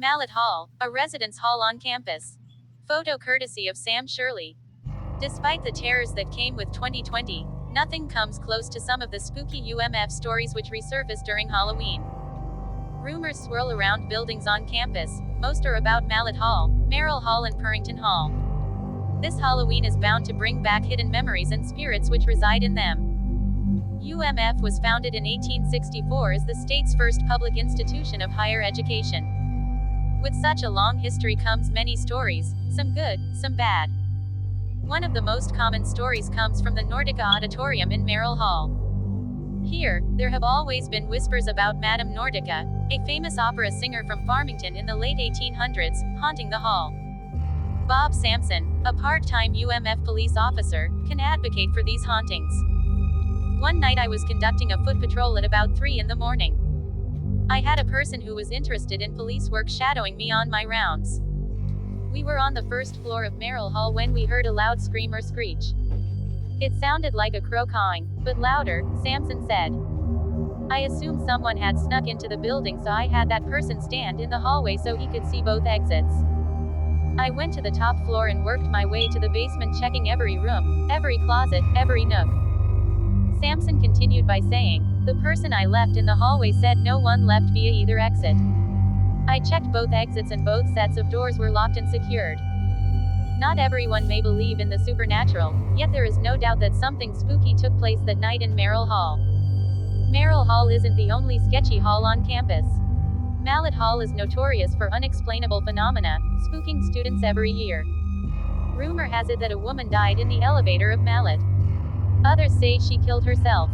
Mallet Hall, a residence hall on campus. Photo courtesy of Sam Shirley. Despite the terrors that came with 2020, nothing comes close to some of the spooky UMF stories which resurface during Halloween. Rumors swirl around buildings on campus. Most are about Mallet Hall, Merrill Hall, and Farmington Hall. This Halloween is bound to bring back hidden memories and spirits which reside in them. UMF was founded in 1864 as the state's first public institution of higher education. With such a long history comes many stories, some good, some bad. One of the most common stories comes from the Nordica Auditorium in Merrill Hall. Here, there have always been whispers about Madame Nordica, a famous opera singer from Farmington in the late 1800s, haunting the hall. Bob Sampson, a part-time UMF police officer, can advocate for these hauntings. One night I was conducting a foot patrol at about 3 in the morning. I had a person who was interested in police work shadowing me on my rounds. We were on the first floor of Merrill Hall when we heard a loud scream or screech. It sounded like a crow cawing, but louder, Sampson said. I assumed someone had snuck into the building, so I had that person stand in the hallway so he could see both exits. I went to the top floor and worked my way to the basement, checking every room, every closet, every nook. Sampson continued by saying, the person I left in the hallway said no one left via either exit. I checked both exits and both sets of doors were locked and secured. Not everyone may believe in the supernatural, yet there is no doubt that something spooky took place that night in Merrill Hall. Merrill Hall isn't the only sketchy hall on campus. Mallet Hall is notorious for unexplainable phenomena, spooking students every year. Rumor has it that a woman died in the elevator of Mallet. Others say she killed herself.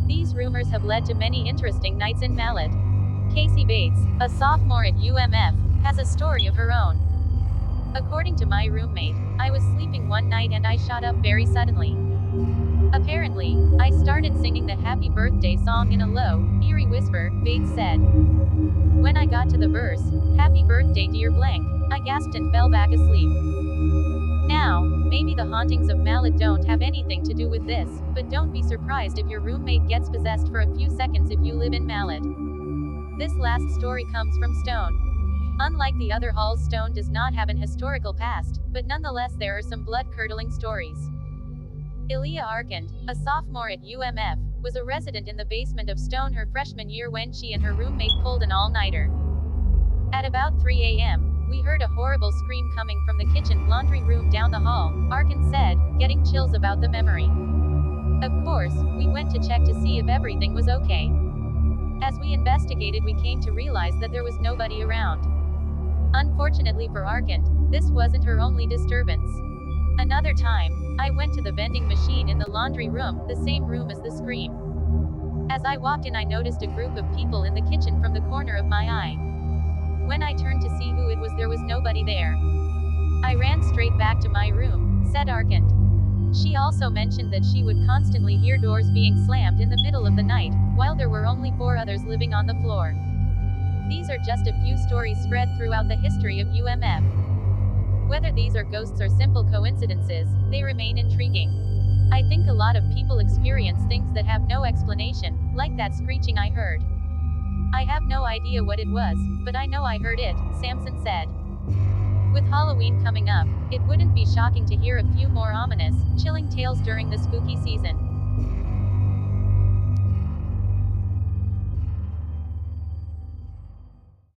These rumors have led to many interesting nights in Mallet. Casey Bates, a sophomore at UMF, has a story of her own. According to my roommate, I was sleeping one night and I shot up very suddenly. Apparently, I started singing the happy birthday song in a low, eerie whisper, Bates said. When I got to the verse, happy birthday dear blank, I gasped and fell back asleep. Now, maybe the hauntings of Mallet don't have anything to do with this, but don't be surprised if your roommate gets possessed for a few seconds if you live in Mallet. This last story comes from Stone. Unlike the other halls, Stone does not have an historical past, but nonetheless there are some blood-curdling stories. Ilya Arkand, a sophomore at UMF, was a resident in the basement of Stone her freshman year when she and her roommate pulled an all-nighter. At about 3 a.m., we heard a horrible scream coming from the kitchen laundry room down the hall, Arkand said, getting chills about the memory. Of course, we went to check to see if everything was okay. As we investigated, we came to realize that there was nobody around. Unfortunately for Arkand, this wasn't her only disturbance. Another time, I went to the vending machine in the laundry room, the same room as the scream. As I walked in, I noticed a group of people in the kitchen from the corner of my eye. When I turned to see who it was, there was nobody there. I ran straight back to my room, said Arkand. She also mentioned that she would constantly hear doors being slammed in the middle of the night, while there were only 4 others living on the floor. These are just a few stories spread throughout the history of UMF. Whether these are ghosts or simple coincidences, they remain intriguing. I think a lot of people experience things that have no explanation, like that screeching I heard. I have no idea what it was, but I know I heard it, Sampson said. With Halloween coming up, it wouldn't be shocking to hear a few more ominous, chilling tales during the spooky season.